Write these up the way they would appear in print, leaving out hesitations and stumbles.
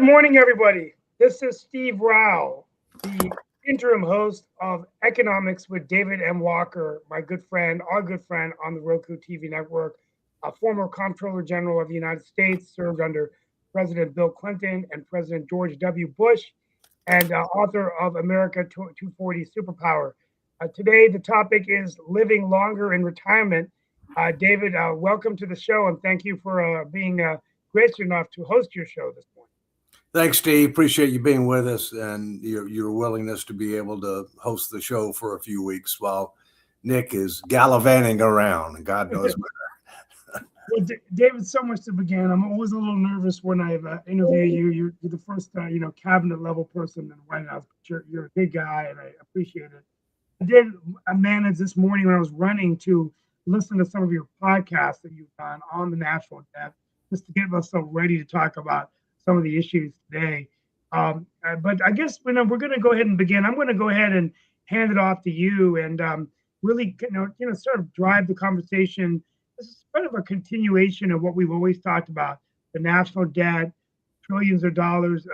morning, everybody. This is Steve Rao, the interim host of Economics with David M. Walker, my good friend, our good friend on the Roku TV network, a former Comptroller General of the United States, served under President Bill Clinton and President George W. Bush, and author of America 240 Superpower. Today, the topic is living longer in retirement. David, welcome to the show, and thank you for being gracious enough to host your show this morning. Thanks, Steve. Appreciate you being with us and your willingness to be able to host the show for a few weeks while Nick is gallivanting around. God knows where. Well, David, so much to begin. I'm always a little nervous when I interview you. You're the first, cabinet level person in the White House. But you're a good guy, and I appreciate it. I managed this morning when I was running to listen to some of your podcasts that you've done on the national debt, just to get myself ready to talk about some of the issues today. But I guess we're going to go ahead and begin. I'm going to go ahead and hand it off to you and really, sort of drive the conversation. This is sort of a continuation of what we've always talked about: the national debt, trillions of dollars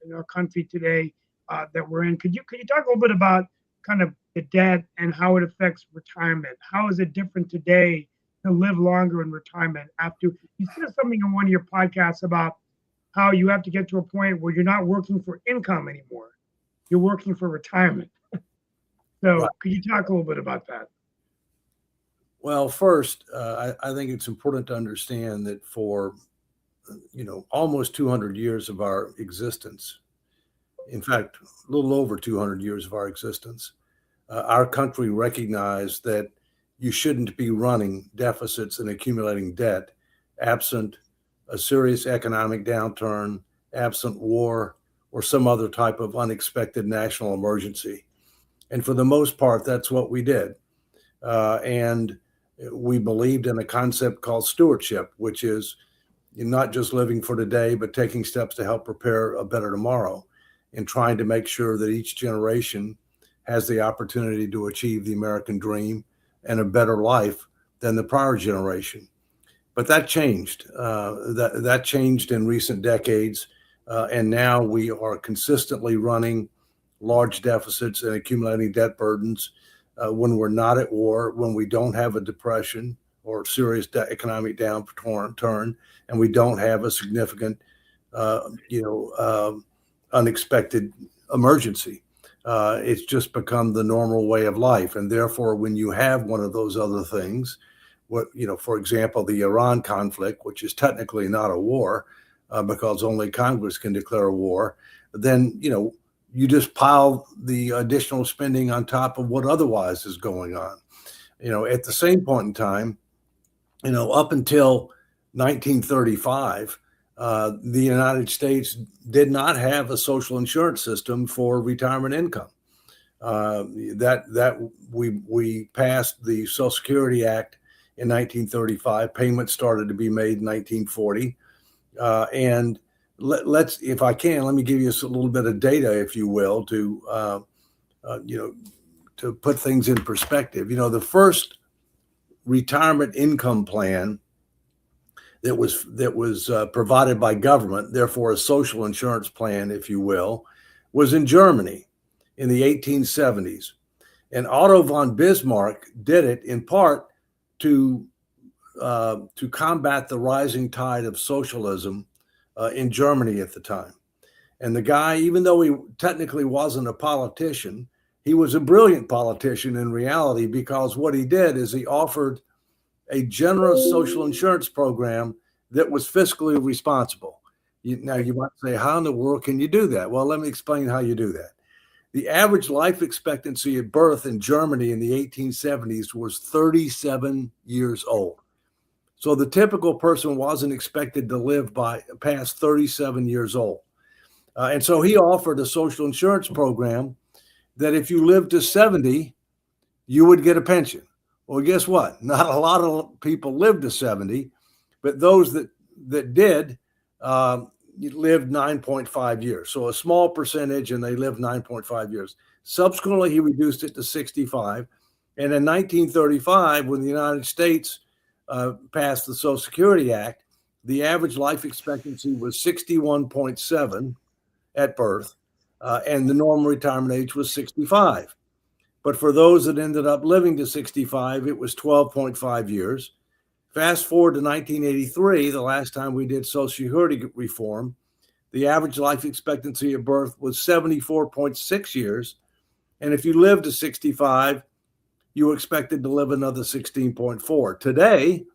in our country today that we're in. Could you talk a little bit about kind of the debt and how it affects retirement? How is it different today to live longer in retirement? After you said something on one of your podcasts about how you have to get to a point where you're not working for income anymore. You're working for retirement. So right. Could you talk a little bit about that? Well, first, I think it's important to understand that for, almost 200 years of our existence, in fact, a little over 200 years of our existence, our country recognized that you shouldn't be running deficits and accumulating debt absent a serious economic downturn, absent war, or some other type of unexpected national emergency. And for the most part, that's what we did. And we believed in a concept called stewardship, which is not just living for today, but taking steps to help prepare a better tomorrow and trying to make sure that each generation has the opportunity to achieve the American dream and a better life than the prior generation. But that changed. That changed in recent decades, and now we are consistently running large deficits and accumulating debt burdens when we're not at war, when we don't have a depression or serious economic downturn, and we don't have a significant, unexpected emergency. It's just become the normal way of life, and therefore, when you have one of those other things, for example, the Iran conflict, which is technically not a war because only Congress can declare a war, then, you just pile the additional spending on top of what otherwise is going on. At the same point in time, up until 1935, the United States did not have a social insurance system for retirement income. We passed the Social Security Act in 1935. Payments started to be made in 1940. And if I can, let me give you a little bit of data, if you will, to put things in perspective. The first retirement income plan that was provided by government, therefore a social insurance plan, if you will, was in Germany in the 1870s. And Otto von Bismarck did it in part to combat the rising tide of socialism in Germany at the time. And the guy, even though he technically wasn't a politician, he was a brilliant politician in reality, because what he did is he offered a generous social insurance program that was fiscally responsible. Now, you might say, how in the world can you do that? Well, let me explain how you do that. The average life expectancy at birth in Germany in the 1870s was 37 years old. So the typical person wasn't expected to live past 37 years old. And so he offered a social insurance program that if you lived to 70, you would get a pension. Well, guess what? Not a lot of people lived to 70, but those that did lived 9.5 years. So a small percentage, and they lived 9.5 years. Subsequently, he reduced it to 65. And in 1935, when the United States passed the Social Security Act, the average life expectancy was 61.7, at birth, and the normal retirement age was 65. But for those that ended up living to 65, it was 12.5 years. Fast forward to 1983, the last time we did Social Security reform, the average life expectancy at birth was 74.6 years. And if you lived to 65, you were expected to live another 16.4. Today,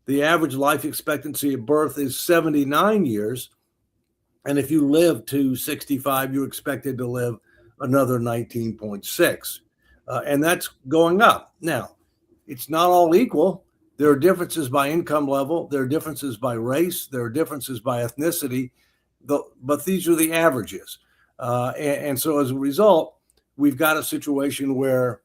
the average life expectancy at birth is 79 years. And if you live to 65, you're expected to live another 19.6. And that's going up. Now, it's not all equal. There are differences by income level. There are differences by race. There are differences by ethnicity. But these are the averages. And so as a result, we've got a situation where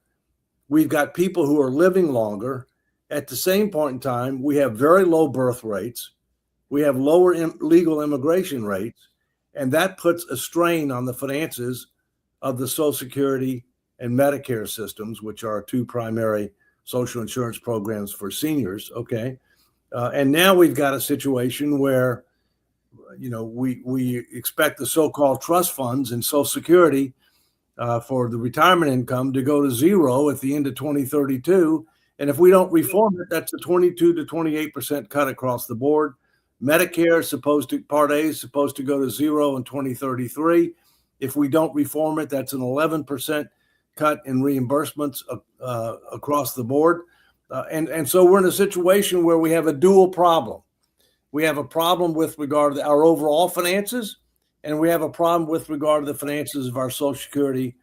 we've got people who are living longer. At the same point in time, we have very low birth rates. We have lower legal immigration rates. And that puts a strain on the finances of the Social Security and Medicare systems, which are two primary social insurance programs for seniors. Okay. And now we've got a situation where, we expect the so-called trust funds and Social Security for the retirement income to go to zero at the end of 2032. And if we don't reform it, that's a 22 to 28% cut across the board. Medicare Part A is supposed to go to zero in 2033. If we don't reform it, that's an 11% cut in reimbursements across the board. And so we're in a situation where we have a dual problem. We have a problem with regard to our overall finances, and we have a problem with regard to the finances of our Social Security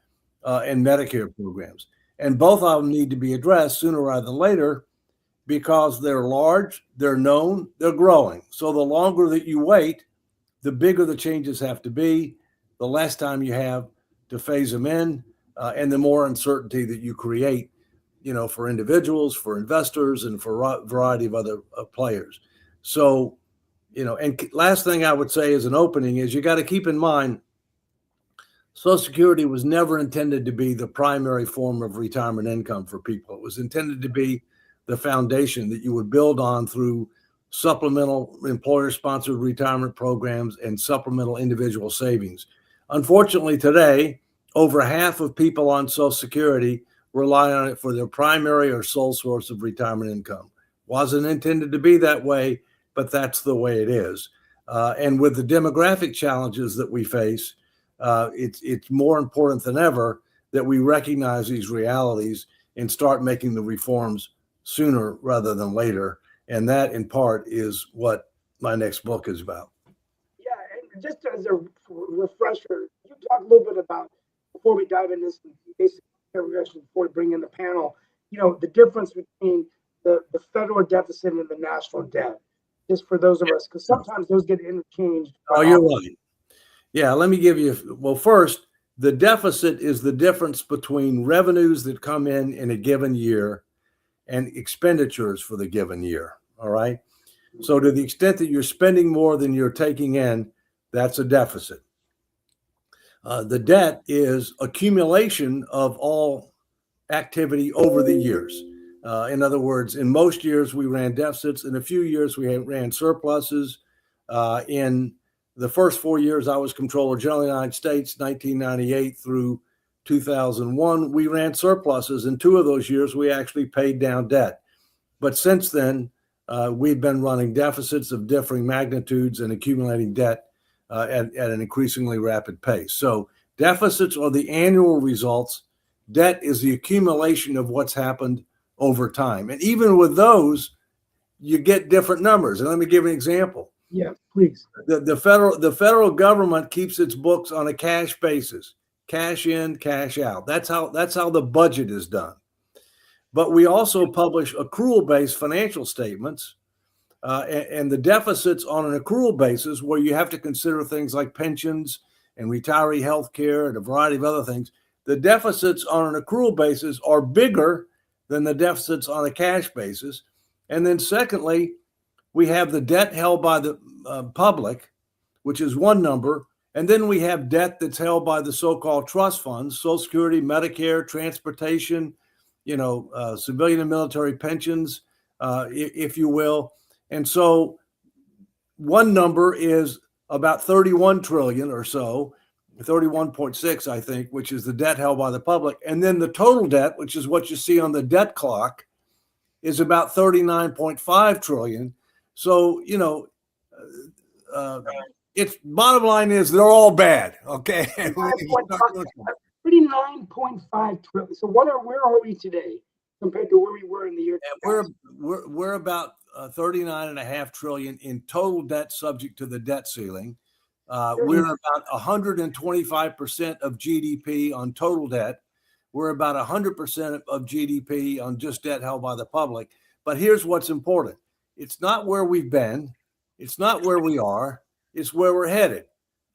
and Medicare programs. And both of them need to be addressed sooner rather than later because they're large, they're known, they're growing. So the longer that you wait, the bigger the changes have to be, the less time you have to phase them in, and the more uncertainty that you create, for individuals, for investors, and for a variety of other players. So, and last thing I would say as an opening is you got to keep in mind, Social Security was never intended to be the primary form of retirement income for people. It was intended to be the foundation that you would build on through supplemental employer-sponsored retirement programs and supplemental individual savings. Unfortunately, today, over half of people on Social Security rely on it for their primary or sole source of retirement income. Wasn't intended to be that way, but that's the way it is. And with the demographic challenges that we face, it's more important than ever that we recognize these realities and start making the reforms sooner rather than later. And that, in part, is what my next book is about. Yeah, and just as a refresher, you talk a little bit about, before we dive into this basic progression, before we bring in the panel, the difference between the federal deficit and the national debt, just for those of us, because sometimes those get interchanged. Oh, you're right. Yeah, let me give you, well, first, the deficit is the difference between revenues that come in a given year and expenditures for the given year. All right. So to the extent that you're spending more than you're taking in, that's a deficit. The debt is accumulation of all activity over the years. In other words, in most years, we ran deficits. In a few years, we ran surpluses. In the first 4 years I was Comptroller General of the United States, 1998 through 2001, we ran surpluses. In 2 of those years, we actually paid down debt. But since then, we've been running deficits of differing magnitudes and accumulating debt at an increasingly rapid pace. So deficits are the annual results. Debt is the accumulation of what's happened over time. And even with those, you get different numbers. And let me give an example. Yeah, please. The federal government keeps its books on a cash basis, cash in, cash out. That's how the budget is done. But we also publish accrual-based financial statements, and the deficits on an accrual basis, where you have to consider things like pensions and retiree health care and a variety of other things. The deficits on an accrual basis are bigger than the deficits on a cash basis. And then secondly, we have the debt held by the public, which is one number. And then we have debt that's held by the so-called trust funds, Social Security, Medicare, transportation, civilian and military pensions, if you will. And so one number is about 31 trillion or so, 31.6, I think, which is the debt held by the public. And then the total debt, which is what you see on the debt clock, is about 39.5 trillion. So, it's bottom line is they're all bad. Okay. 39.5 trillion. So where are we today compared to where we were in the year? We're about 39.5 trillion in total debt subject to the debt ceiling. We're about 125% of GDP on total debt. We're about 100% of GDP on just debt held by the public. But here's what's important. It's not where we've been. It's not where we are. It's where we're headed.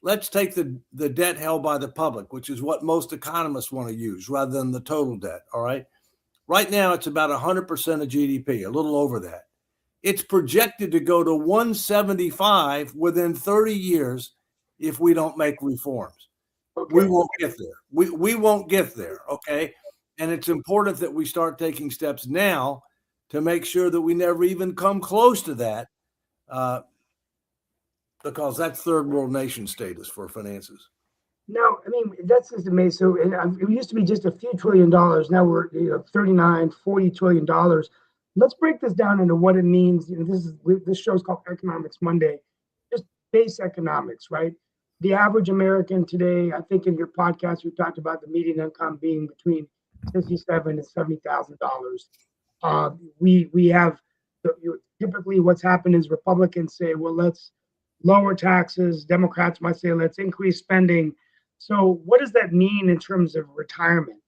Let's take the debt held by the public, which is what most economists want to use rather than the total debt. All right. Right now, it's about 100% of GDP, a little over that. It's projected to go to 175 within 30 years if we don't make reforms. Okay. We won't get there. We won't get there. Okay. And it's important that we start taking steps now to make sure that we never even come close to that. Because that's third world nation status for finances. No, I mean, that's just amazing. So it used to be just a few $1 trillion. Now we're 39, $40 trillion. Let's break this down into what it means. This show is called Economics Monday. Just base economics, right? The average American today, I think in your podcast, you talked about the median income being between $57,000 and $70,000. We have typically what's happened is Republicans say, well, let's lower taxes. Democrats might say, let's increase spending. So what does that mean in terms of retirement,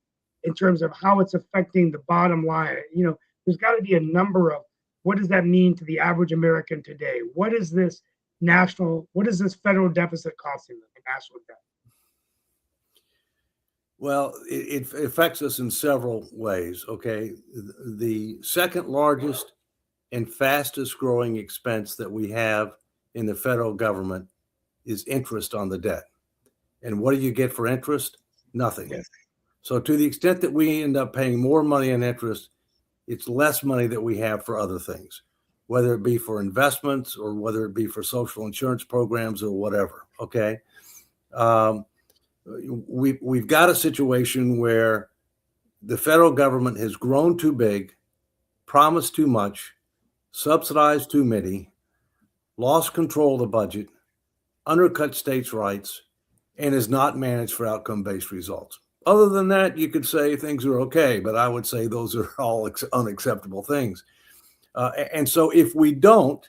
in terms of how it's affecting the bottom line? There's got to be a number of what does that mean to the average American today? What is this federal deficit costing them, the national debt? Well, it affects us in several ways, okay? The second largest and fastest growing expense that we have in the federal government is interest on the debt. And what do you get for interest? Nothing. Yes. So to the extent that we end up paying more money in interest, it's less money that we have for other things, whether it be for investments or whether it be for social insurance programs or whatever. Okay. We've got a situation where the federal government has grown too big, promised too much, subsidized too many, lost control of the budget, undercut states' rights, and is not managed for outcome-based results. Other than that, you could say things are okay, but I would say those are all unacceptable things. And so if we don't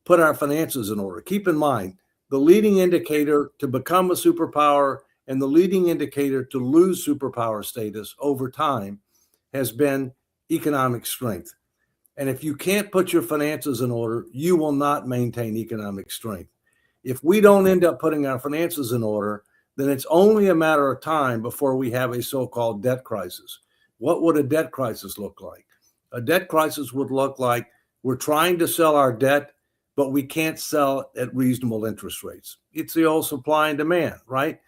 put our finances in order, keep in mind, the leading indicator to become a superpower and the leading indicator to lose superpower status over time has been economic strength. And if you can't put your finances in order, you will not maintain economic strength. If we don't end up putting our finances in order, then it's only a matter of time before we have a so-called debt crisis. What would a debt crisis look like? A debt crisis would look like we're trying to sell our debt, but we can't sell at reasonable interest rates. It's the old supply and demand, right?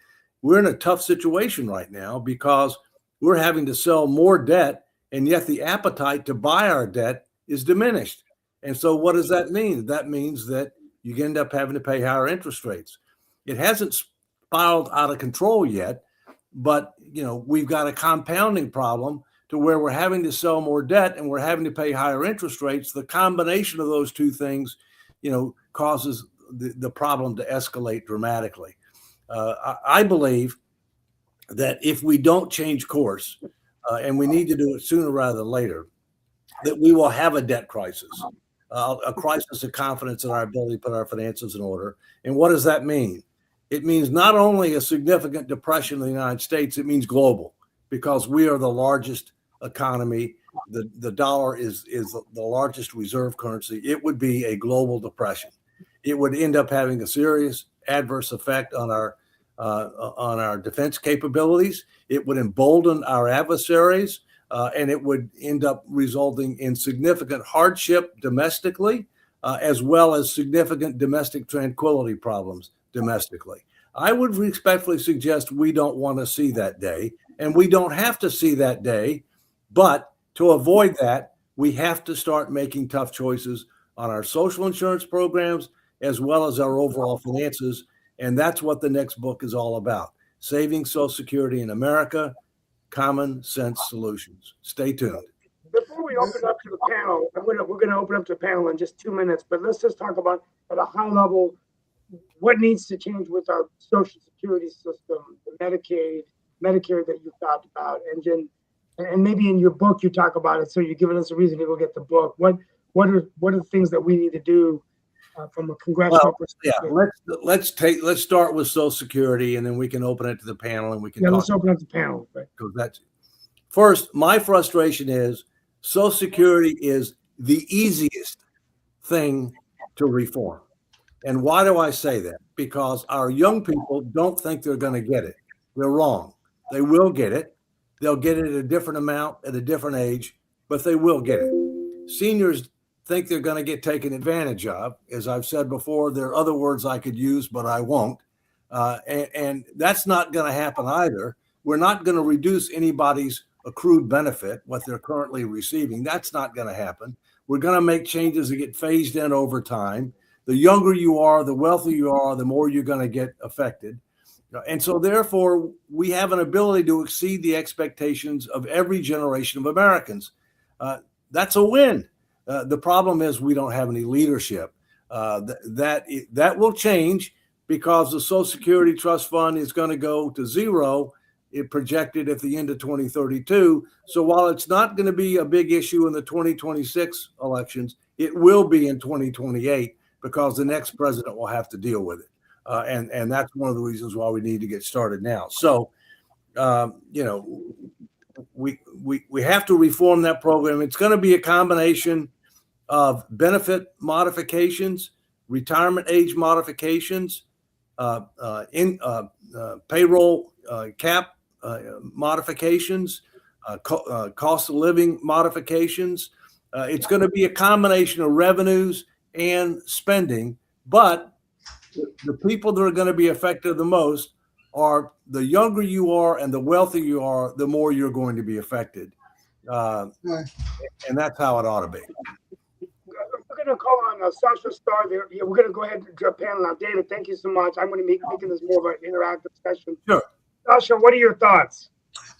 We're in a tough situation right now because we're having to sell more debt, and yet the appetite to buy our debt is diminished. And so what does that mean? That means that you end up having to pay higher interest rates. It hasn't spiraled out of control yet, but we've got a compounding problem to where we're having to sell more debt and we're having to pay higher interest rates. The combination of those two things, causes the problem to escalate dramatically. I believe that if we don't change course, and we need to do it sooner rather than later, that we will have a debt crisis, a crisis of confidence in our ability to put our finances in order. And what does that mean? It means not only a significant depression in the United States, it means global, because we are the largest economy. The dollar is the largest reserve currency. It would be a global depression. It would end up having a serious adverse effect on our defense capabilities. It would embolden our adversaries. And it would end up resulting in significant hardship domestically, as well as significant domestic tranquility problems domestically. I would respectfully suggest we don't want to see that day, and we don't have to see that day. But to avoid that, we have to start making tough choices on our social insurance programs as well as our overall finances. And that's what the next book is all about. Saving Social Security in America, Common Sense Solutions. Stay tuned. Before we open up to the panel, we're gonna open up to the panel in just 2 minutes, but let's just talk about at a high level what needs to change with our Social Security system, the Medicaid, Medicare that you talked about, and maybe in your book you talk about it. So you're giving us a reason to go get the book. What are the things that we need to do from a congressional perspective? Yeah, let's start with Social Security, and then we can open it to the panel, and we can let's open up the panel. Right? Because that's first. My frustration is Social Security is the easiest thing to reform. And why do I say that? Because our young people don't think they're going to get it. They're wrong. They will get it. They'll get it at a different amount at a different age, but they will get it. Seniors think they're going to get taken advantage of. As I've said before, there are other words I could use, but I won't. And that's not going to happen either. We're not going to reduce anybody's accrued benefit, what they're currently receiving. That's not going to happen. We're going to make changes that get phased in over time. The younger you are, the wealthier you are, the more you're going to get affected. And so therefore, we have an ability to exceed the expectations of every generation of Americans. That's a win. The problem is we don't have any leadership. That will change because the Social Security Trust Fund is going to go to zero. It projected at the end of 2032. So while it's not going to be a big issue in the 2026 elections, it will be in 2028 because the next president will have to deal with it. And that's one of the reasons why we need to get started now. So, we have to reform that program. It's going to be a combination of benefit modifications, retirement age modifications, payroll cap modifications, cost of living modifications. It's going to be a combination of revenues and spending, but the people that are going to be affected the most are the younger you are and the wealthier you are, the more you're going to be affected. And that's how it ought to be. We're going to call on Sasha Starr there. Yeah, we're going to go ahead to the panel now. David, thank you so much. I'm going to be making this more of an interactive session. Sure. Sasha, what are your thoughts?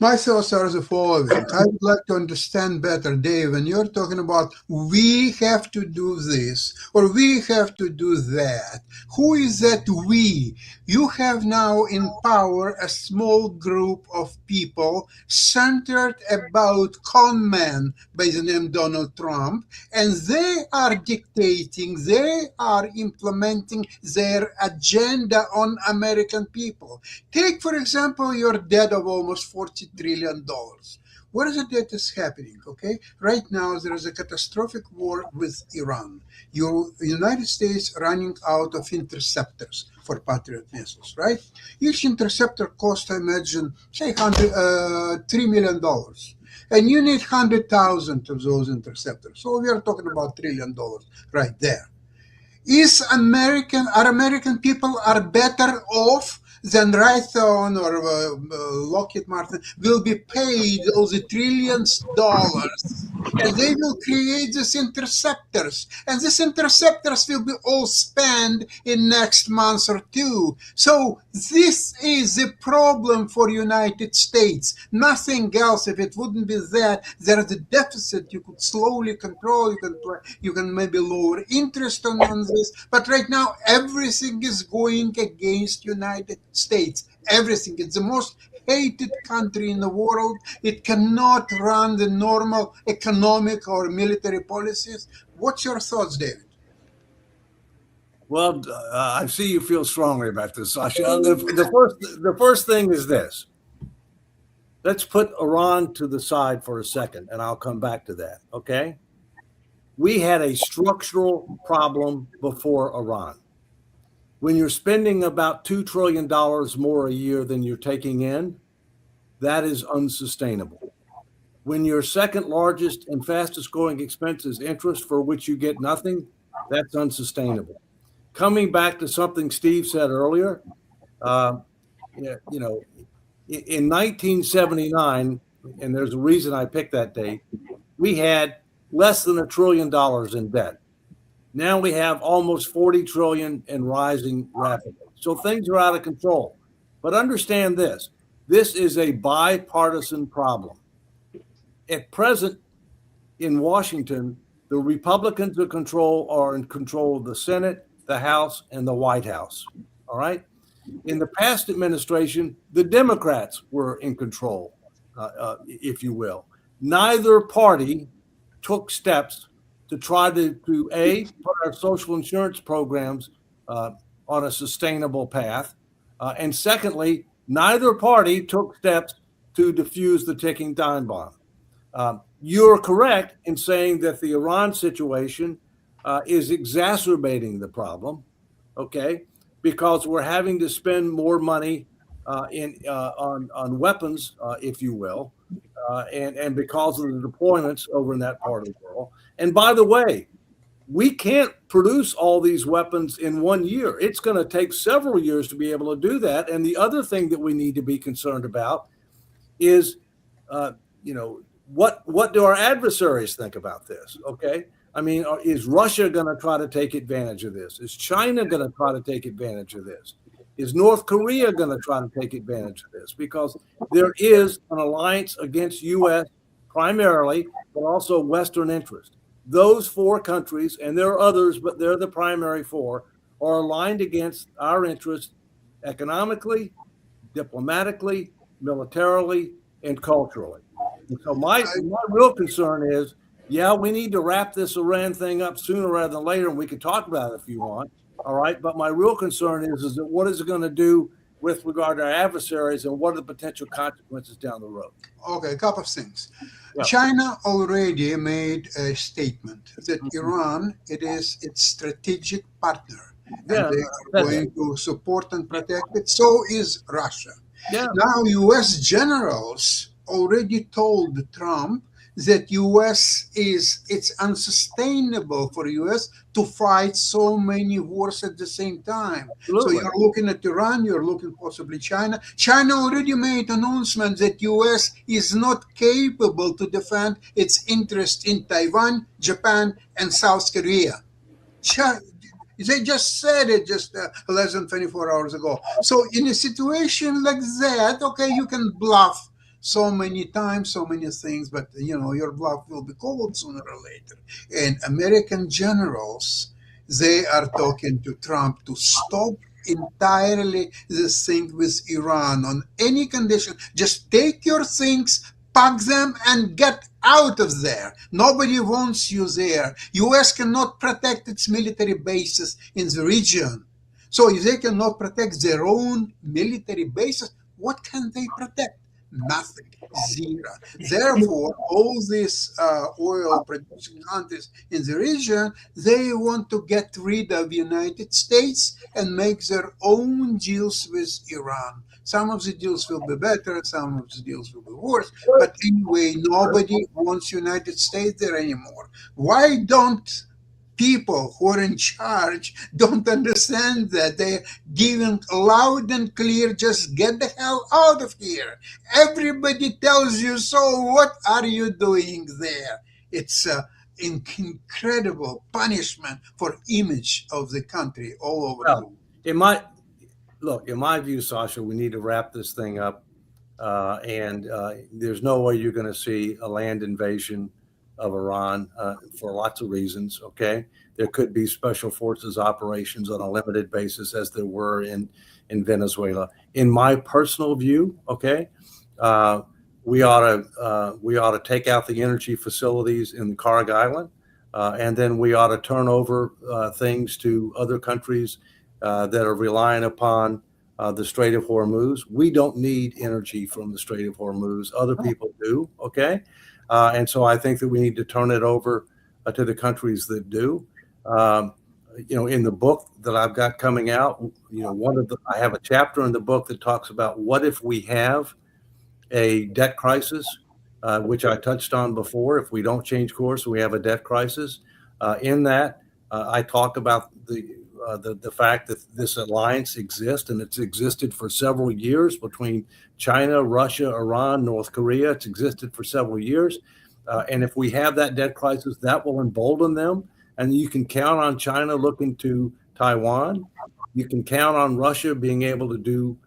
My thoughts are the following. I would like to understand better, Dave, when you're talking about we have to do this or we have to do that. Who is that we? You have now in power a small group of people centered about con man by the name Donald Trump, and they are dictating, they are implementing their agenda on American people. Take, for example, your debt of almost $40 trillion. Where is it that is happening? Okay, right now there is a catastrophic war with Iran. The United States running out of interceptors for Patriot missiles, right? Each interceptor costs, I imagine, say $3 million. And you need 100,000 of those interceptors. So we are talking about $1 trillion right there. Are American people are better off than Raytheon or Lockheed Martin will be paid those trillions of dollars, and they will create these interceptors, and these interceptors will be all spent in next month or two. So this is the problem for United States, nothing else. If it wouldn't be that, there is a deficit you could slowly control, you can maybe lower interest on this, but right now everything is going against United States. Everything. It's the most hated country in the world. It cannot run the normal economic or military policies. What's your thoughts, David? Well, I see you feel strongly about this, Sasha. The first thing is this. Let's put Iran to the side for a second, and I'll come back to that, okay? We had a structural problem before Iran. When you're spending about $2 trillion more a year than you're taking in, that is unsustainable. When your second largest and fastest growing expense is interest for which you get nothing, that's unsustainable. Coming back to something Steve said earlier, in 1979, and there's a reason I picked that date, we had less than $1 trillion in debt. Now we have almost 40 trillion and rising rapidly. So things are out of control. But understand this, this is a bipartisan problem. At present in Washington, the Republicans are in control of the Senate, the House, and the White House. All right. In the past administration, the Democrats were in control, if you will. Neither party took steps to try to A, put our social insurance programs on a sustainable path. And secondly, neither party took steps to defuse the ticking time bomb. You're correct in saying that the Iran situation is exacerbating the problem, okay? Because we're having to spend more money on weapons, if you will, and because of the deployments over in that part of the world. And by the way, we can't produce all these weapons in 1 year. It's going to take several years to be able to do that. And the other thing that we need to be concerned about is, what do our adversaries think about this? Okay. I mean, is Russia going to try to take advantage of this? Is China going to try to take advantage of this? Is North Korea going to try to take advantage of this? Because there is an alliance against U.S. primarily, but also Western interest. Those four countries, and there are others, but they're the primary four, are aligned against our interests economically, diplomatically, militarily, and culturally. And so my real concern is, yeah, we need to wrap this Iran thing up sooner rather than later, and we can talk about it if you want. All right. But my real concern is that what is it going to do with regard to our adversaries, and what are the potential consequences down the road? Okay, a couple of things. Yeah. China already made a statement that Iran, it is its strategic partner, and they are going to support and protect it. So is Russia. Yeah. Now, U.S. generals already told Trump that it's unsustainable for U.S. to fight so many wars at the same time. Absolutely. So you're looking at Iran, you're looking possibly China. China already made announcement that U.S. is not capable to defend its interest in Taiwan, Japan, and South Korea. They just said it just less than 24 hours ago. So in a situation like that, okay, you can bluff so many times, so many things, but your bluff will be called sooner or later. And American generals, they are talking to Trump to stop entirely this thing with Iran on any condition. Just take your things, pack them, and get out of there. Nobody wants you there. U.S. cannot protect its military bases in the region. So if they cannot protect their own military bases, what can they protect? Nothing, zero. Therefore, all these oil-producing countries in the region, they want to get rid of the United States and make their own deals with Iran. Some of the deals will be better, some of the deals will be worse. But anyway, nobody wants United States there anymore. Why don't people who are in charge don't understand that? They're giving loud and clear, just get the hell out of here. Everybody tells you, so what are you doing there? It's an incredible punishment for image of the country all over the world. In my view, Sasha, we need to wrap this thing up. And there's no way you're going to see a land invasion of Iran for lots of reasons. Okay. There could be special forces operations on a limited basis, as there were in Venezuela. In my personal view, okay, we ought to take out the energy facilities in the Karg Island, and then we ought to turn over things to other countries that are relying upon the Strait of Hormuz. We don't need energy from the Strait of Hormuz. Other people do. Okay. And so I think that we need to turn it over to the countries that do. In the book that I've got coming out, I have a chapter in the book that talks about what if we have a debt crisis, which I touched on before. If we don't change course, we have a debt crisis. In that, I talk about the fact that this alliance exists, and it's existed for several years between China, Russia, Iran, North Korea. It's existed for several years. And if we have that debt crisis, that will embolden them, And you can count on China looking to Taiwan. You can count on Russia being able to do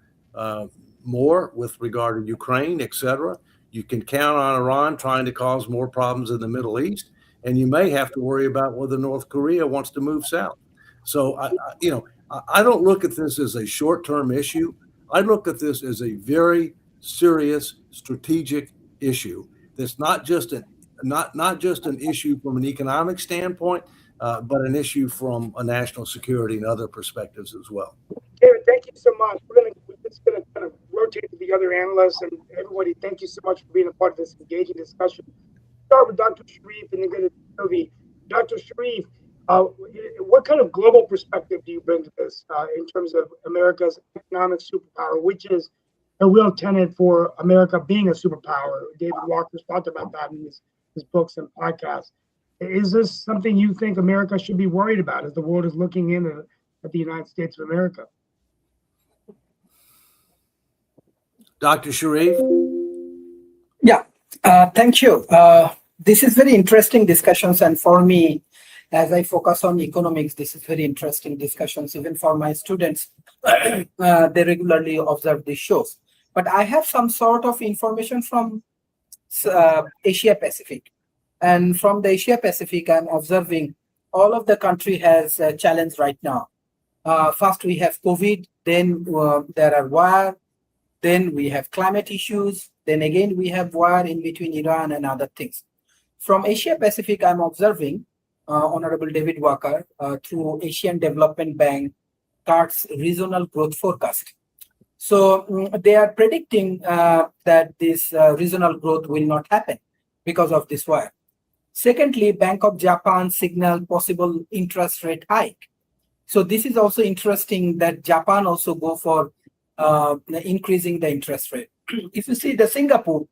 more with regard to Ukraine, et cetera. You can count on Iran trying to cause more problems in the Middle East. And you may have to worry about whether North Korea wants to move south. So, I don't look at this as a short-term issue. I look at this as a very serious strategic issue. That's not just an issue from an economic standpoint, but an issue from a national security and other perspectives as well. David, thank you so much. We're just gonna kind of rotate to the other analysts and everybody. Thank you so much for being a part of this engaging discussion. Start with Dr. Sharif and then go to Toby. Dr. Sharif, what kind of global perspective do you bring to this in terms of America's economic superpower, which is a real tenet for America being a superpower? David Walker's talked about that in his books and podcasts. Is this something you think America should be worried about as the world is looking in at the United States of America? Dr. Sharif? Yeah, thank you. This is very interesting discussions, and for me, as I focus on economics, this is very interesting discussions. Even for my students, they regularly observe these shows. But I have some sort of information from Asia Pacific, and from the Asia Pacific, I'm observing all of the country has a challenge right now. First, we have COVID, then there are war, then we have climate issues, then again we have war in between Iran and other things. From Asia Pacific, I'm observing Honorable David Walker through Asian Development Bank CARD's regional growth forecast. So they are predicting that this regional growth will not happen because of this war. Secondly, Bank of Japan signaled possible interest rate hike. So this is also interesting that Japan also go for increasing the interest rate. If you see the Singapore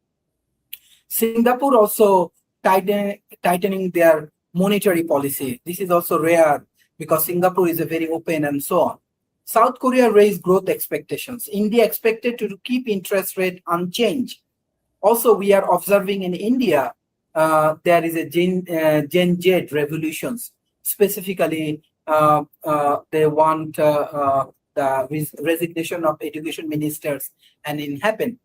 also tightening their monetary policy. This is also rare because Singapore is a very open and so on. South Korea raised growth expectations. India expected to keep interest rate unchanged. Also, we are observing in India, there is a Gen Z revolutions. Specifically, they want the resignation of education ministers and it happened.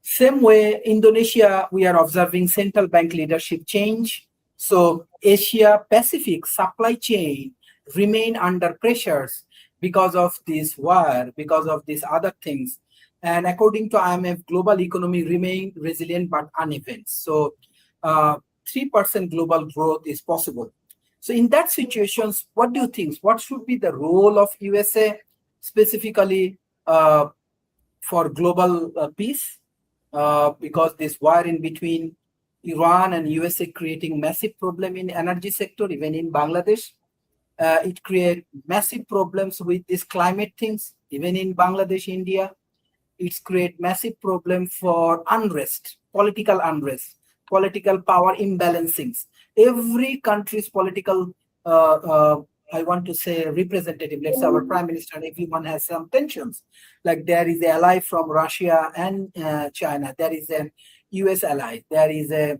Same way, Indonesia, we are observing central bank leadership change. So Asia Pacific supply chain remain under pressures because of this war, because of these other things. And according to IMF, global economy remain resilient but uneven. So 3% global growth is possible. So in that situations, what do you think? What should be the role of USA specifically for global peace? Because this war in between Iran and USA creating massive problem in energy sector, even in Bangladesh. It create massive problems with these climate things, even in Bangladesh, India. It's create massive problem for unrest, political power imbalancings. Every country's political, I want to say representative, let's say our prime minister, everyone has some tensions. Like there is an ally from Russia and China. There is an US ally. There is a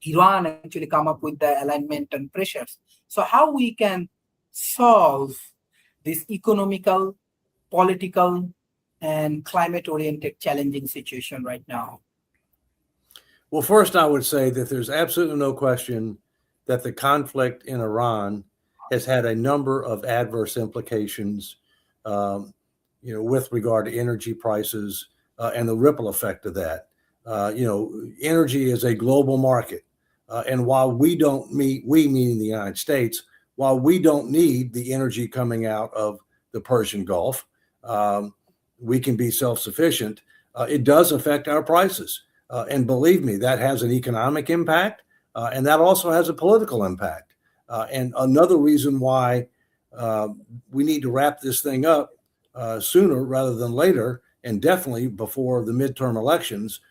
Iran actually come up with the alignment and pressures. So how we can solve this economical, political, and climate-oriented challenging situation right now? Well, first, I would say that there's absolutely no question that the conflict in Iran has had a number of adverse implications, with regard to energy prices and the ripple effect of that. Energy is a global market. And while we meaning the United States, while we don't need the energy coming out of the Persian Gulf, we can be self-sufficient. It does affect our prices. And believe me, that has an economic impact, and that also has a political impact. And another reason why we need to wrap this thing up sooner rather than later, and definitely before the midterm elections,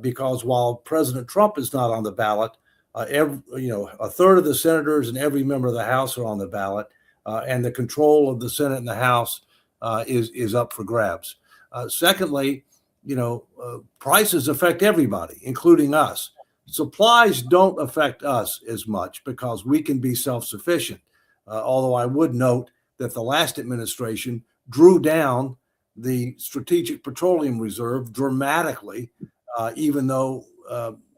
because while President Trump is not on the ballot, a third of the senators and every member of the House are on the ballot, and the control of the Senate and the House is up for grabs. Secondly, prices affect everybody, including us. Supplies don't affect us as much because we can be self-sufficient. Although I would note that the last administration drew down the Strategic Petroleum Reserve dramatically, even though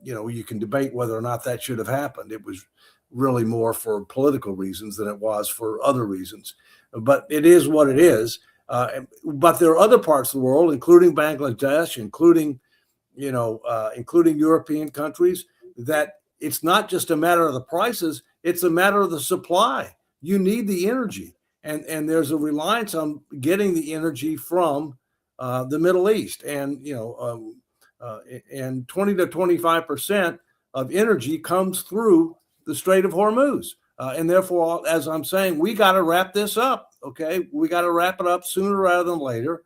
you can debate whether or not that should have happened. It was really more for political reasons than it was for other reasons. But it is what it is. But there are other parts of the world, including Bangladesh, including European countries, that it's not just a matter of the prices, it's a matter of the supply. You need the energy. And there's a reliance on getting the energy from the Middle East. And 20 to 25% of energy comes through the Strait of Hormuz. And therefore, as I'm saying, we got to wrap this up. Okay, we got to wrap it up sooner rather than later.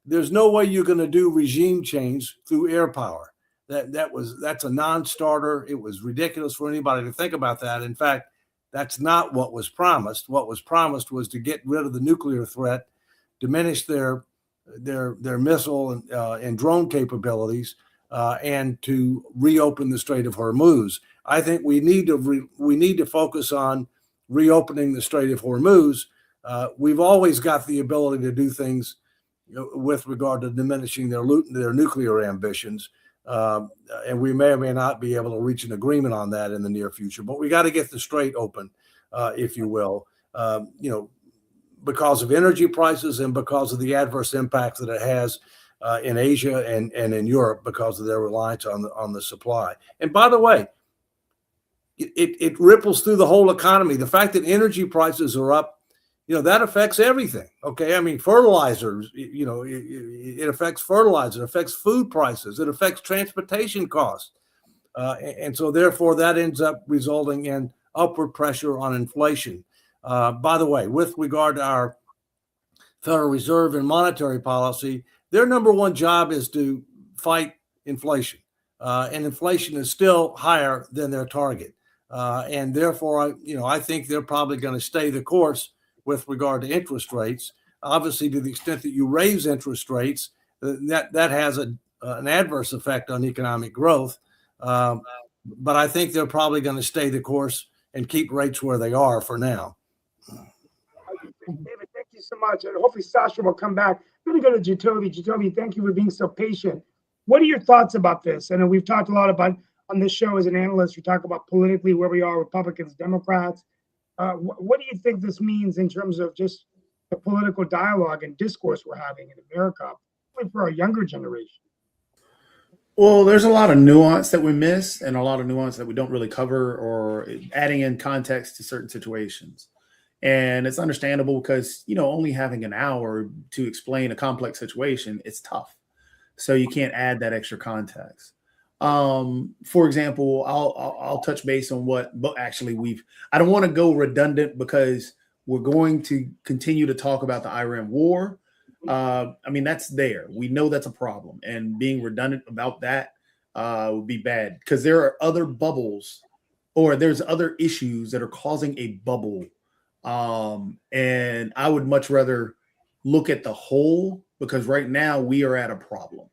There's no way you're going to do regime change through air power. That's a non-starter. It was ridiculous for anybody to think about that. In fact, that's not what was promised. What was promised was to get rid of the nuclear threat, diminish their missile and drone capabilities, and to reopen the Strait of Hormuz. I think we need to focus on reopening the Strait of Hormuz. We've always got the ability to do things with regard to diminishing their nuclear ambitions, and we may or may not be able to reach an agreement on that in the near future. But we got to get the strait open, if you will, because of energy prices and because of the adverse impacts that it has in Asia and in Europe because of their reliance on the supply. And by the way, it ripples through the whole economy. The fact that energy prices are up, that affects everything. Okay. I mean, fertilizers, it affects fertilizer, it affects food prices, it affects transportation costs. And so therefore that ends up resulting in upward pressure on inflation. By the way, with regard to our Federal Reserve and monetary policy, their number one job is to fight inflation. And inflation is still higher than their target. And therefore, I think they're probably going to stay the course with regard to interest rates. Obviously, to the extent that you raise interest rates, that has an adverse effect on economic growth. But I think they're probably going to stay the course and keep rates where they are for now. David, thank you so much. And hopefully Sasha will come back. I'm going to go to Jacoby. Jacoby, thank you for being so patient. What are your thoughts about this? I know we've talked a lot about on this show as an analyst, we talk about politically where we are, Republicans, Democrats. What do you think this means in terms of just the political dialogue and discourse we're having in America, particularly for our younger generation? Well, there's a lot of nuance that we miss and a lot of nuance that we don't really cover or adding in context to certain situations. And it's understandable because, only having an hour to explain a complex situation, it's tough. So you can't add that extra context. For example, I'll touch base on but actually I don't want to go redundant because we're going to continue to talk about the Iran war. That's there. We know that's a problem, and being redundant about that would be bad because there are other bubbles or there's other issues that are causing a bubble. And I would much rather look at the whole because right now we are at a problem.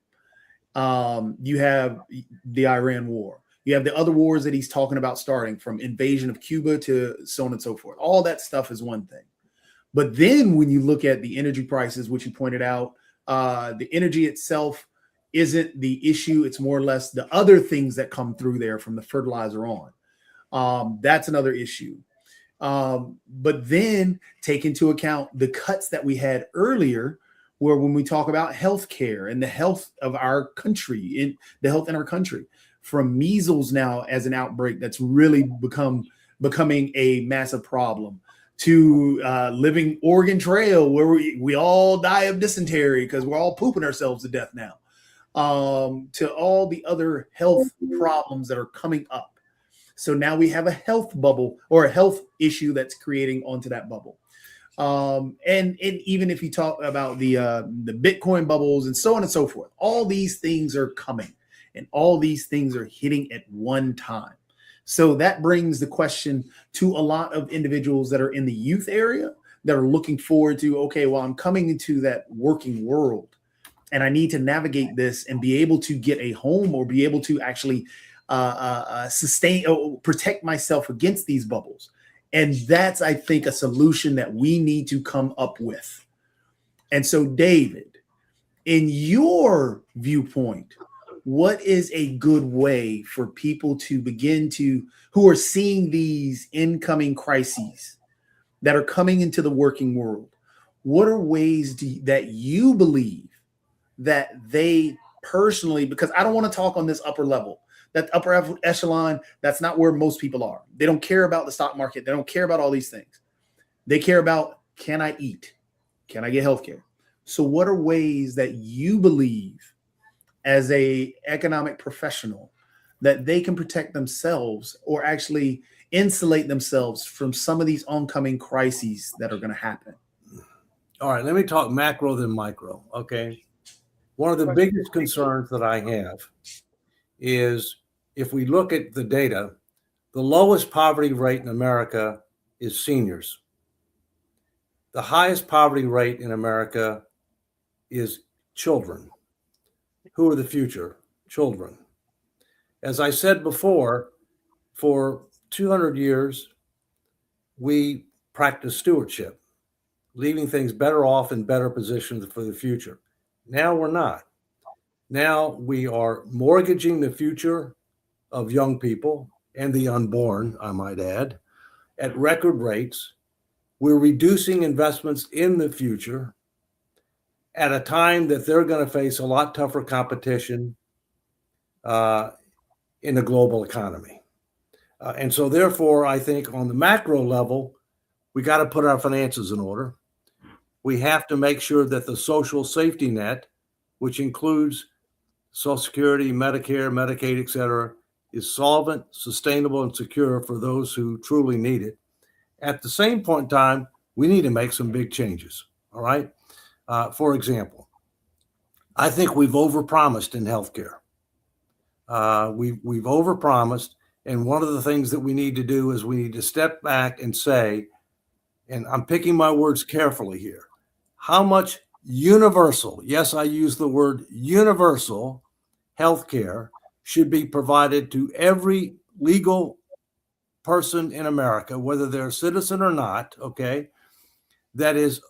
You have the Iran war. You have the other wars that he's talking about starting from invasion of Cuba to so on and so forth. All that stuff is one thing. But then when you look at the energy prices, which you pointed out, the energy itself isn't the issue. It's more or less the other things that come through there from the fertilizer on. That's another issue. But then take into account the cuts that we had earlier, where when we talk about healthcare and the health of our country, in the health in our country, from measles now as an outbreak that's really becoming a massive problem, to living Oregon Trail, where we all die of dysentery because we're all pooping ourselves to death now, to all the other health problems that are coming up. So now we have a health bubble or a health issue that's creating onto that bubble. And even if you talk about the Bitcoin bubbles and so on and so forth, all these things are coming and all these things are hitting at one time. So that brings the question to a lot of individuals that are in the youth area that are looking forward to, okay, well, I'm coming into that working world and I need to navigate this and be able to get a home or be able to actually sustain or protect myself against these bubbles. And that's, I think, a solution that we need to come up with. And so, David, in your viewpoint, what is a good way for people to begin to, who are seeing these incoming crises that are coming into the working world? What are ways that you believe that they personally, because I don't want to talk on this upper level, that upper echelon, that's not where most people are. They don't care about the stock market. They don't care about all these things. They care about, can I eat? Can I get healthcare? So what are ways that you believe as a economic professional that they can protect themselves or actually insulate themselves from some of these oncoming crises that are going to happen? All right, let me talk macro then micro. Okay. One of the biggest concerns that I have is if we look at the data, the lowest poverty rate in America is seniors. The highest poverty rate in America is children. Who are the future? Children. As I said before, for 200 years, we practiced stewardship, leaving things better off in better positions for the future. Now we're not. Now we are mortgaging the future of young people and the unborn, I might add, at record rates. We're reducing investments in the future at a time that they're going to face a lot tougher competition in the global economy. And so therefore, I think on the macro level, we got to put our finances in order. We have to make sure that the social safety net, which includes Social Security, Medicare, Medicaid, et cetera, is solvent, sustainable, and secure for those who truly need it. At the same point in time, we need to make some big changes, all right? For example, I think we've overpromised in healthcare. We've overpromised, and one of the things that we need to do is we need to step back and say, and I'm picking my words carefully here, how much universal, yes, I use the word universal healthcare should be provided to every legal person in America, whether they're a citizen or not, okay, that is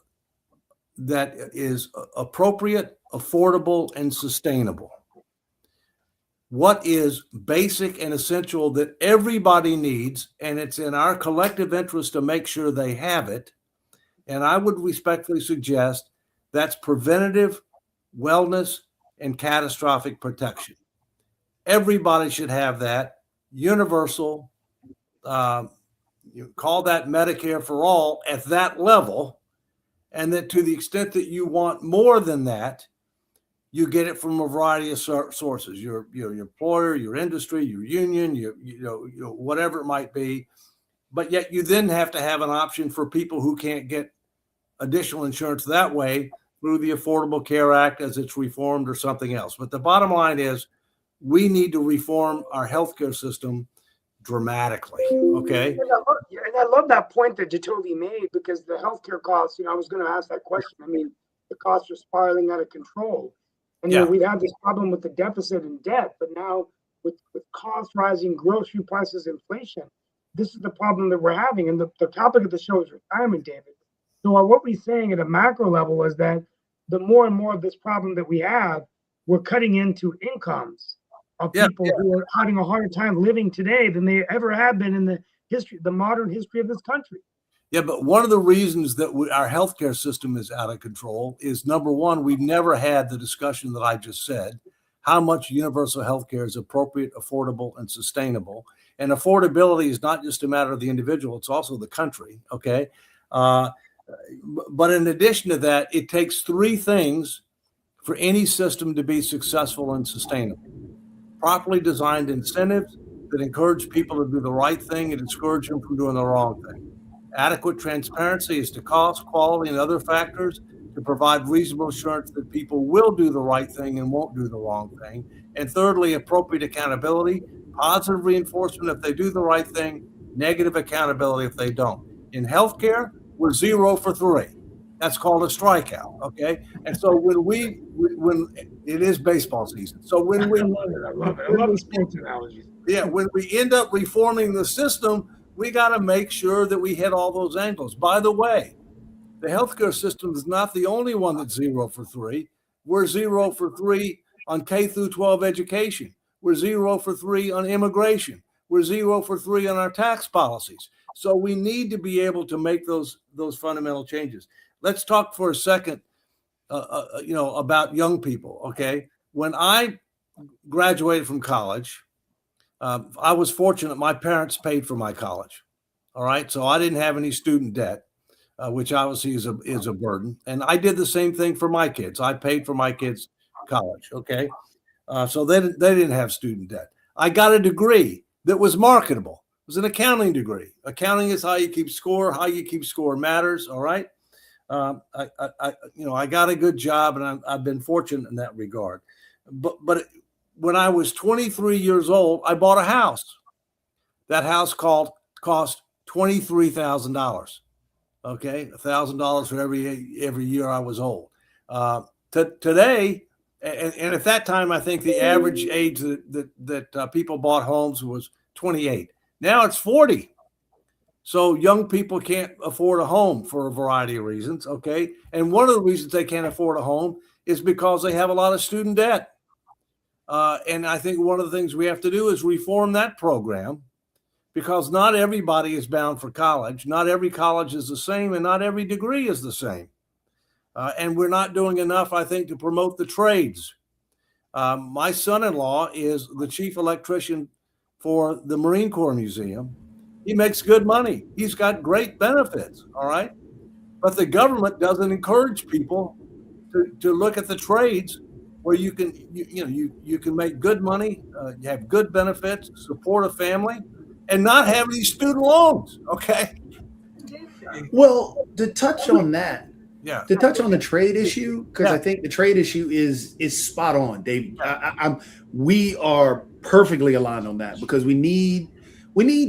appropriate, affordable, and sustainable. What is basic and essential that everybody needs, and it's in our collective interest to make sure they have it. And I would respectfully suggest that's preventative wellness and catastrophic protection. Everybody should have that, universal. You call that Medicare for all at that level, and that to the extent that you want more than that, you get it from a variety of sources: your employer, your industry, your union, whatever it might be. But yet you then have to have an option for people who can't get additional insurance that way through the Affordable Care Act as it's reformed or something else. But the bottom line is we need to reform our healthcare system dramatically. Okay. And I love that point that Jatoli made, because the healthcare costs, I was going to ask that question. I mean, the costs are spiraling out of control. And we've had this problem with the deficit and debt, but now with costs rising, grocery prices, inflation, this is the problem that we're having. And the topic of the show is retirement, David. So what we're saying at a macro level is that the more and more of this problem that we have, we're cutting into incomes of people who are having a harder time living today than they ever have been in the modern history of this country. Yeah, but one of the reasons that our healthcare system is out of control is, number one, we've never had the discussion that I just said, how much universal healthcare is appropriate, affordable, and sustainable. And affordability is not just a matter of the individual, it's also the country, okay? But in addition to that, it takes three things for any system to be successful and sustainable: properly designed incentives that encourage people to do the right thing and discourage them from doing the wrong thing; adequate transparency as to cost, quality, and other factors to provide reasonable assurance that people will do the right thing and won't do the wrong thing; and thirdly, appropriate accountability, positive reinforcement if they do the right thing, negative accountability if they don't. In healthcare, we're 0 for 3. That's called a strikeout, okay? And so when It is baseball season. So when we I love it. I love the sports analogies. when we end up reforming the system, we got to make sure that we hit all those angles. By the way, the healthcare system is not the only one that's 0 for 3. We're 0 for 3 on K through 12 education. We're 0 for 3 on immigration. We're 0 for 3 on our tax policies. So we need to be able to make those fundamental changes. Let's talk for a second, about young people. Okay, when I graduated from college, I was fortunate. My parents paid for my college. All right, so I didn't have any student debt, which obviously is a burden. And I did the same thing for my kids. I paid for my kids' college. Okay, so they didn't have student debt. I got a degree that was marketable. It was an accounting degree. Accounting is how you keep score. How you keep score matters. All right. I got a good job, and I've been fortunate in that regard. But when I was 23 years old, I bought a house. That house cost $23,000. Okay, $1,000 for every year I was old. Today, and at that time, I think the average age that people bought homes was 28. Now it's 40. So young people can't afford a home for a variety of reasons. Okay, and one of the reasons they can't afford a home is because they have a lot of student debt. And I think one of the things we have to do is reform that program, because not everybody is bound for college. Not every college is the same, and not every degree is the same. And we're not doing enough, I think, to promote the trades. My son-in-law is the chief electrician for the Marine Corps Museum. He makes good money. He's got great benefits, all right? But the government doesn't encourage people to look at the trades where you can make good money, you have good benefits, support a family, and not have these student loans. Okay. Well, to touch on that, Yeah. to touch on the trade issue, because Yeah. I think the trade issue is spot on, Dave. We are perfectly aligned on that, because we need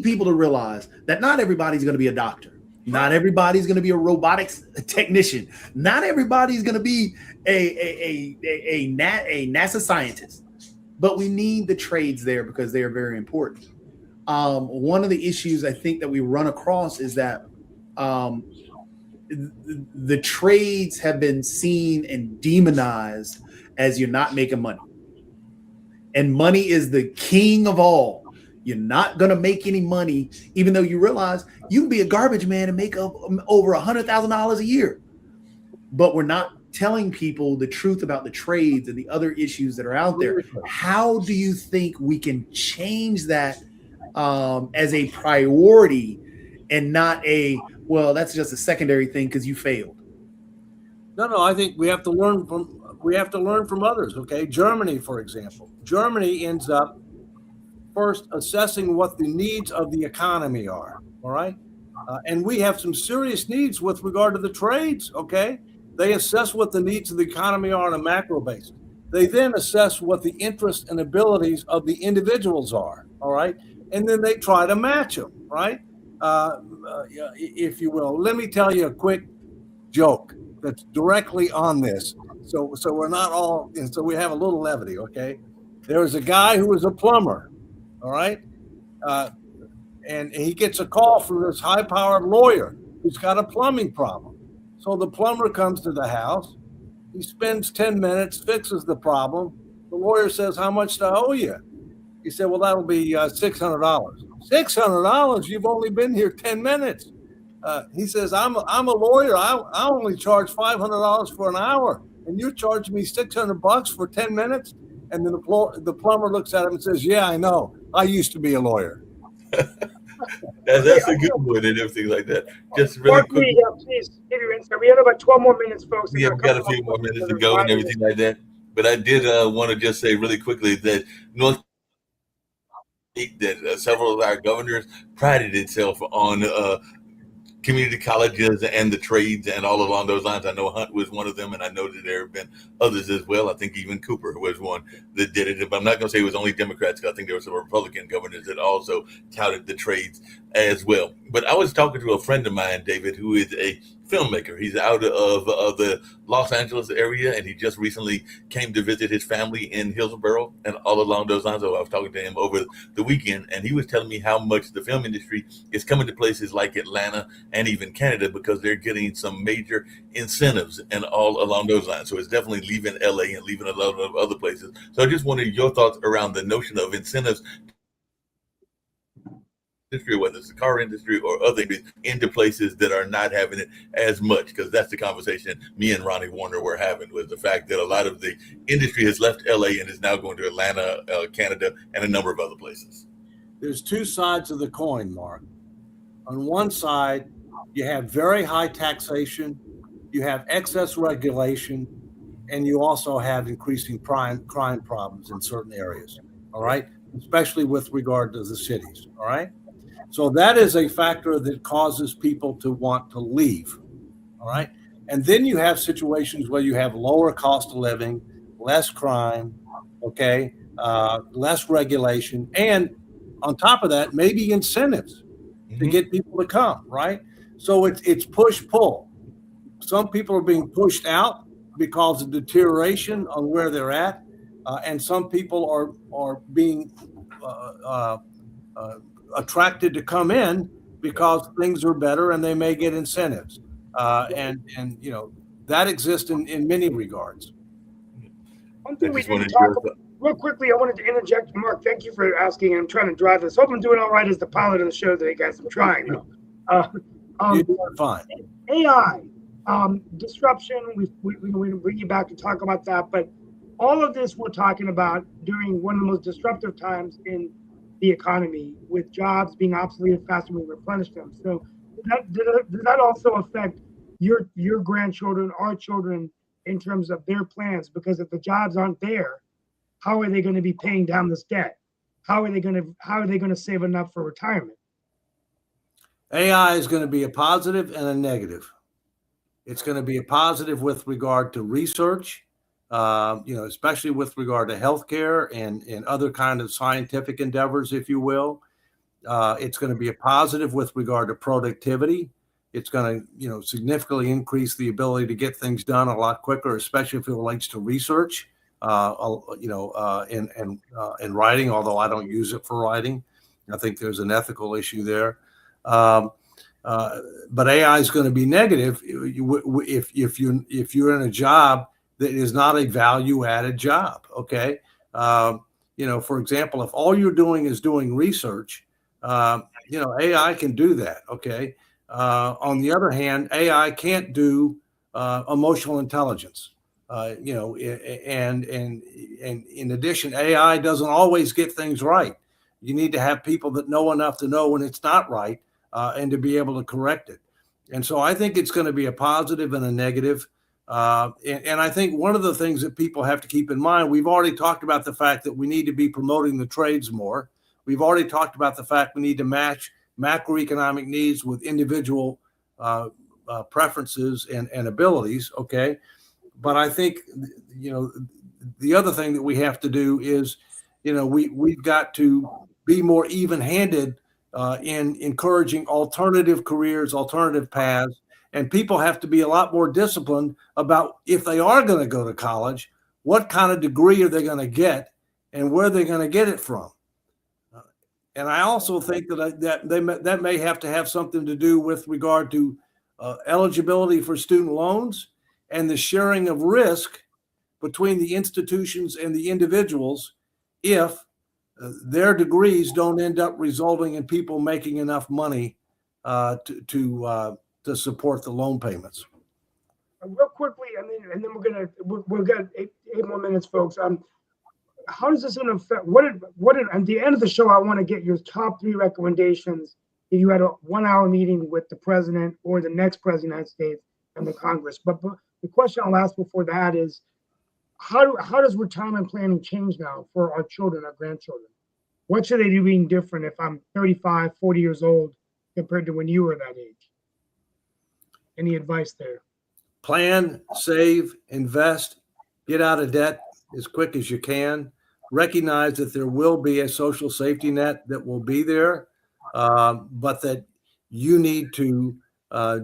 people to realize that not everybody's going to be a doctor. Not everybody's going to be a robotics technician. Not everybody's going to be a NASA scientist. But we need the trades there because they are very important. One of the issues I think that we run across is that the trades have been seen and demonized as you're not making money. And money is the king of all. You're not going to make any money, even though you realize you can be a garbage man and make up over $100,000 a year. But we're not telling people the truth about the trades and the other issues that are out there. How do you think we can change that as a priority and not that's just a secondary thing because you failed? No, I think we have to learn from others. Okay. Germany, for example. Germany ends up first assessing what the needs of the economy are. All right. And we have some serious needs with regard to the trades. Okay. They assess what the needs of the economy are on a macro basis. They then assess what the interests and abilities of the individuals are. All right. And then they try to match them. Right. If you will. Let me tell you a quick joke that's directly on this. So we're not all, so we have a little levity. Okay. There was a guy who was a plumber. All right. And he gets a call from this high-powered lawyer who's got a plumbing problem. So the plumber comes to the house. He spends 10 minutes, fixes the problem. The lawyer says, "How much do I owe you?" He said, "Well, that'll be $600. $600? You've only been here 10 minutes. He says, I'm a lawyer. I only charge $500 for an hour, and you're charging me $600 for 10 minutes? And then the plumber looks at him and says, "Yeah, I know. I used to be a lawyer." That's a good one and everything like that. Just really Mark, quick. please give your insight. We have about 12 more minutes, folks. We have got a few more minutes to go and everything like that. But I did want to just say really quickly that North that several of our governors prided itself on community colleges and the trades and all along those lines. I know Hunt was one of them, and I know that there have been others as well. I think even Cooper was one that did it. But I'm not going to say it was only Democrats. I think there were some Republican governors that also touted the trades. as well. But I was talking to a friend of mine, David, who is a filmmaker. He's out of the Los Angeles area, and he just recently came to visit his family in Hillsborough and all along those lines. So I was talking to him over the weekend, and he was telling me how much the film industry is coming to places like Atlanta and even Canada because they're getting some major incentives and all along those lines. So it's definitely leaving LA and leaving a lot of other places. So I just wanted your thoughts around the notion of incentives industry, whether it's the car industry or other industries, into places that are not having it as much, because that's the conversation me and Ronnie Warner were having, was the fact that a lot of the industry has left LA and is now going to Atlanta, Canada, and a number of other places. There's two sides of the coin, Mark. On one side, you have very high taxation, you have excess regulation, and you also have increasing crime problems in certain areas, all right? Especially with regard to the cities, all right? So that is a factor that causes people to want to leave, all right? And then you have situations where you have lower cost of living, less crime, okay, less regulation, and on top of that, maybe incentives to get people to come, right? So it's push-pull. Some people are being pushed out because of deterioration on where they're at, and some people are being attracted to come in because things are better and they may get incentives. And you know, that exists in many regards. One thing we didn't talk about, real quickly, I wanted to interject. Mark, thank you for asking. I'm trying to drive this. Hope I'm doing all right as the pilot of the show today, guys. I'm trying. You're doing fine. AI, disruption, we bring you back to talk about that. But all of this we're talking about during one of the most disruptive times in the economy, with jobs being obsolete faster than we replenish them. So does that also affect your grandchildren, our children, in terms of their plans? Because if the jobs aren't there, how are they going to be paying down this debt? How are they going to save enough for retirement? AI is going to be a positive and a negative. It's going to be a positive with regard to research, especially with regard to healthcare and other kind of scientific endeavors, if you will. It's going to be a positive with regard to productivity. It's going to, significantly increase the ability to get things done a lot quicker, especially if it relates to research, in writing, although I don't use it for writing. I think there's an ethical issue there. But AI is going to be negative if you're in a job that is not a value-added job. Okay, for example, if all you're doing is doing research, AI can do that. Okay. On the other hand, AI can't do emotional intelligence. And in addition, AI doesn't always get things right. You need to have people that know enough to know when it's not right, and to be able to correct it. And so I think it's going to be a positive and a negative. And I think one of the things that people have to keep in mind, we've already talked about the fact that we need to be promoting the trades more. We've already talked about the fact we need to match macroeconomic needs with individual preferences and abilities. Okay. But I think, the other thing that we have to do is, we've got to be more even-handed in encouraging alternative careers, alternative paths, and people have to be a lot more disciplined about, if they are going to go to college, what kind of degree are they going to get and where they're going to get it from. And I also think that may have to have something to do with regard to eligibility for student loans and the sharing of risk between the institutions and the individuals if their degrees don't end up resulting in people making enough money to support the loan payments. Real quickly, and then we've got eight more minutes, folks. How does this affect? At the end of the show, I want to get your top 3 recommendations if you had a 1-hour meeting with the president or the next president of the United States and the Congress. But the question I'll ask before that is, how does retirement planning change now for our children, our grandchildren? What should they do being different if I'm 35, 40 years old compared to when you were that age? Any advice there? Plan, save, invest, get out of debt as quick as you can. Recognize that there will be a social safety net that will be there. but that you need to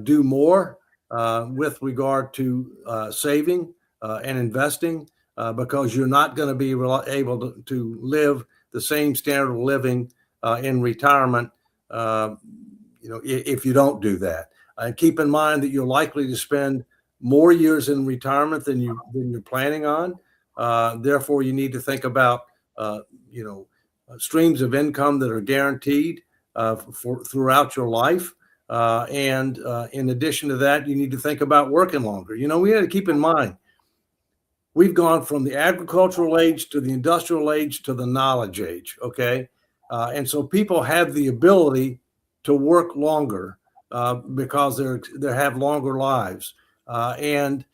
do more with regard to saving and investing because you're not going to be able to live the same standard of living in retirement, if you don't do that. And keep in mind that you're likely to spend more years in retirement than you're planning on. Therefore, you need to think about streams of income that are guaranteed throughout your life. And in addition to that, you need to think about working longer. We had to keep in mind, we've gone from the agricultural age to the industrial age to the knowledge age. Okay. And so people have the ability to work longer because they have longer lives. And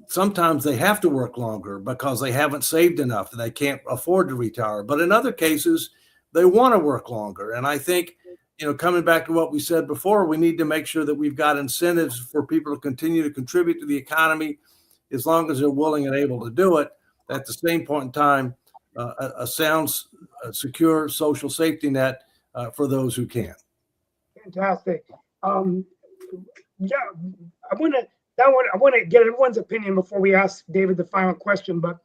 sometimes they have to work longer because they haven't saved enough and they can't afford to retire. But in other cases, they want to work longer. And I think, coming back to what we said before, we need to make sure that we've got incentives for people to continue to contribute to the economy as long as they're willing and able to do it. At the same point in time, a sound, secure social safety net for those who can. Fantastic. Yeah, I want to get everyone's opinion before we ask David the final question. But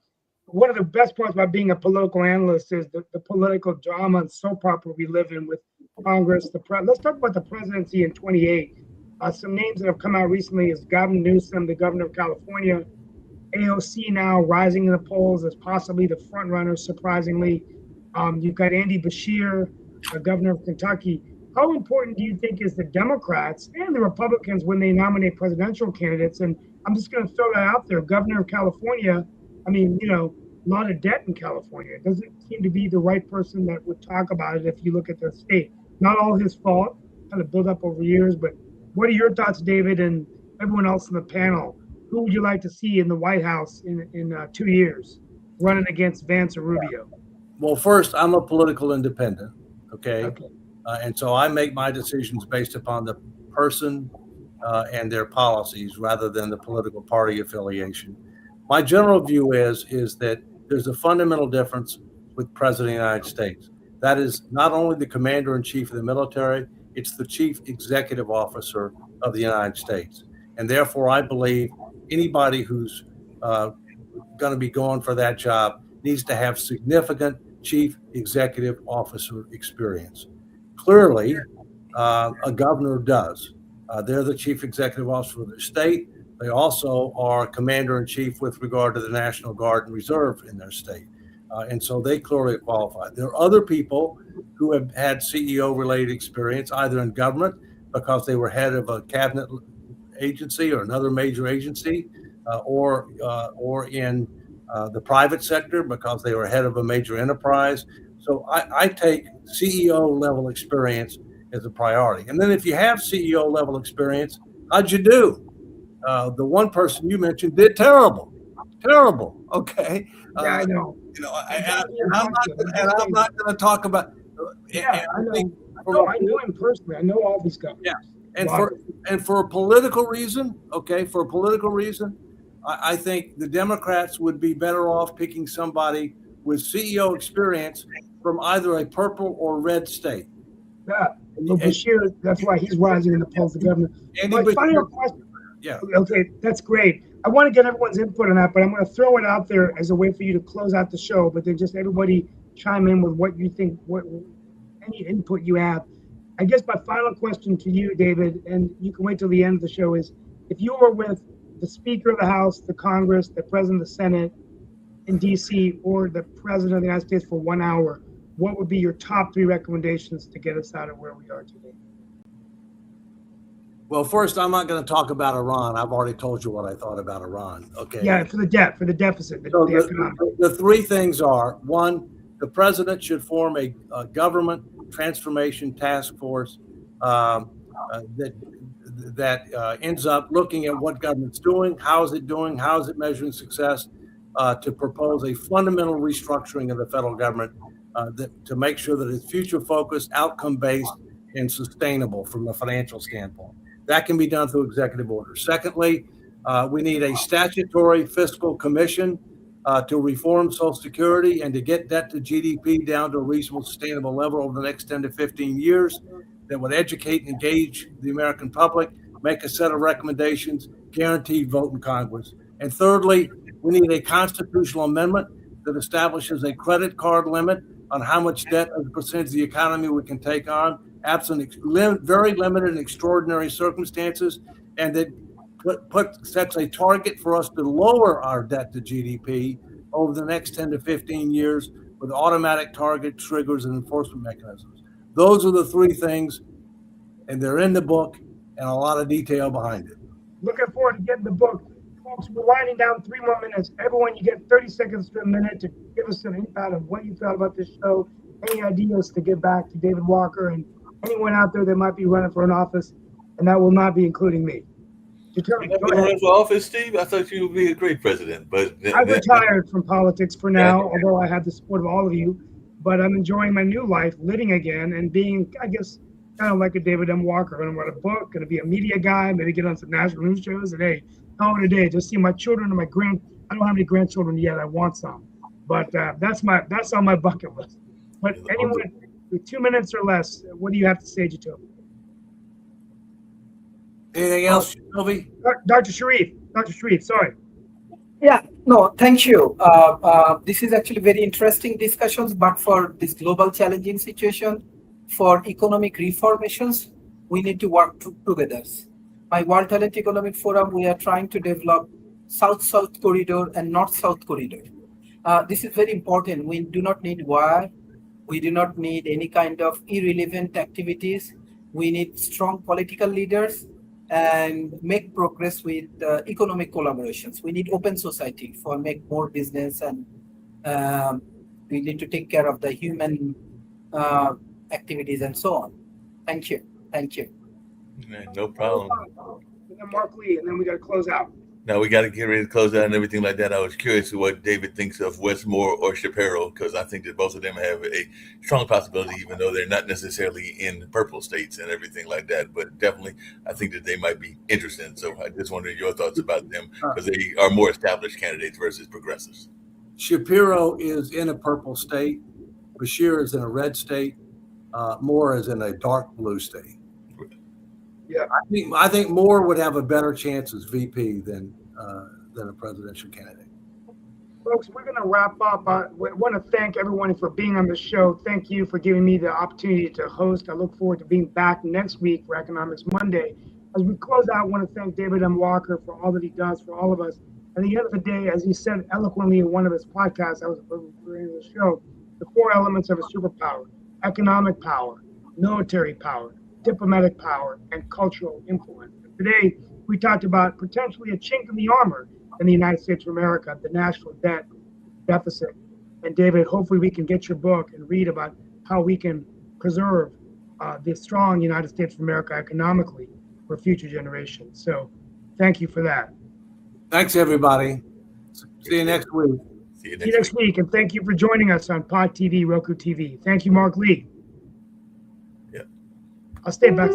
one of the best parts about being a political analyst is the political drama and soap opera we live in with Congress. Let's talk about the presidency in 28. Some names that have come out recently is Gavin Newsom, the governor of California. AOC now rising in the polls as possibly the front runner, surprisingly. You've got Andy Beshear, governor of Kentucky. How important do you think is the Democrats and the Republicans when they nominate presidential candidates? And I'm just going to throw that out there. Governor of California, a lot of debt in California. It doesn't seem to be the right person that would talk about it if you look at the state. Not all his fault, kind of built up over years. But what are your thoughts, David, and everyone else in the panel? Who would you like to see in the White House in 2 years running against Vance or Rubio? Well, first, I'm a political independent, okay? And so I make my decisions based upon the person and their policies rather than the political party affiliation. My general view is that there's a fundamental difference with President of the United States. That is not only the commander-in-chief of the military, it's the chief executive officer of the United States. And therefore, I believe anybody who's going to be going for that job needs to have significant chief executive officer experience. Clearly, a governor does. They're the chief executive officer of their state. They also are commander-in-chief with regard to the National Guard and Reserve in their state. And so they clearly qualify. There are other people who have had CEO-related experience, either in government because they were head of a cabinet agency or another major agency, or in the private sector because they were head of a major enterprise. So I take CEO level experience as a priority. And then if you have CEO level experience, how'd you do? The one person you mentioned did terrible. Okay. Yeah, I know. I'm not going to talk about. Yeah, I know him personally. I know all these guys. Yeah. And for a political reason, I think the Democrats would be better off picking somebody with CEO experience from either a purple or red state. Yeah, well, Beshear, that's why he's rising in the polls, the governor. My final question. Yeah. Okay, that's great. I want to get everyone's input on that, but I'm going to throw it out there as a way for you to close out the show. But then just everybody chime in with what you think, any input you have. I guess my final question to you, David, and you can wait till the end of the show, is if you were with the Speaker of the House, the Congress, the President of the Senate in D.C., or the President of the United States for 1 hour, what would be your top 3 recommendations to get us out of where we are today? Well, first, I'm not going to talk about Iran. I've already told you what I thought about Iran. Okay. Yeah, for the deficit, so the economic. The 3 things are: 1, the president should form a government transformation task force that ends up looking at what government's doing, how is it doing, how is it measuring success, to propose a fundamental restructuring of the federal government to make sure that it's future-focused, outcome-based, and sustainable from a financial standpoint. That can be done through executive order. Secondly, we need a statutory fiscal commission to reform Social Security and to get debt to GDP down to a reasonable, sustainable level over the next 10 to 15 years that would educate and engage the American public, make a set of recommendations, guaranteed vote in Congress. And thirdly, we need a constitutional amendment that establishes a credit card limit on how much debt as a percentage of the economy we can take on, absent very limited and extraordinary circumstances, and that sets a target for us to lower our debt to GDP over the next 10 to 15 years with automatic target triggers and enforcement mechanisms. Those are the three things, and they're in the book and a lot of detail behind it. Looking forward to getting the book. Folks, we're winding down 3 more minutes. Everyone, you get 30 seconds to a minute to give us an insight of what you thought about this show, any ideas to give back to David Walker and anyone out there that might be running for an office, and that will not be including me. You run for office, Steve? I thought you would be a great president, but I've retired from politics for now, although I have the support of all of you. But I'm enjoying my new life, living again, and being, I guess, kind of like a David M. Walker. I'm going to write a book, going to be a media guy, maybe get on some national news shows, and hey, call it a day. Just see my children and my I don't have any grandchildren yet. I want some, but that's on my bucket list. But anyone with 2 minutes or less, what do you have to say, Jacoby? Anything else, Jacoby? Dr. Sharif, sorry. Yeah, no, thank you. This is actually very interesting discussions, but for this global challenging situation, for economic reformations, we need to work together. By World Talent Economic Forum, we are trying to develop South-South corridor and North-South corridor. This is very important. We do not need war. We do not need any kind of irrelevant activities. We need strong political leaders and make progress with economic collaborations. We need open society for make more business, and we need to take care of the human activities and so on. Thank you. No problem. And then Mark Lee, and then we got to close out. Now we got to get ready to close out and everything like that. I was curious what David thinks of Westmore or Shapiro, because I think that both of them have a strong possibility, even though they're not necessarily in purple states and everything like that. But definitely, I think that they might be interesting. So I just wondered your thoughts about them, because they are more established candidates versus progressives. Shapiro is in a purple state. Beshear is in a red state. Moore is in a dark blue state. Yeah, I think Moore would have a better chance as VP than a presidential candidate. folks, we're going to wrap up. I want to thank everyone for being on the show. Thank you for giving me the opportunity to host. I look forward to being back next week for Economics Monday. As we close out, I want to thank David M. Walker for all that he does for all of us. At the end of the day, as he said eloquently in one of his podcasts, I was referring to the show, the 4 elements of a superpower: economic power, military power, diplomatic power, and cultural influence. And today, we talked about potentially a chink in the armor in the United States of America, the national debt deficit. And David, hopefully we can get your book and read about how we can preserve the strong United States of America economically for future generations. So thank you for that. Thanks, everybody. See you next week. See you See you next week. And thank you for joining us on Pod TV, Roku TV. Thank you, Mark Lee. Yep. I'll stay back.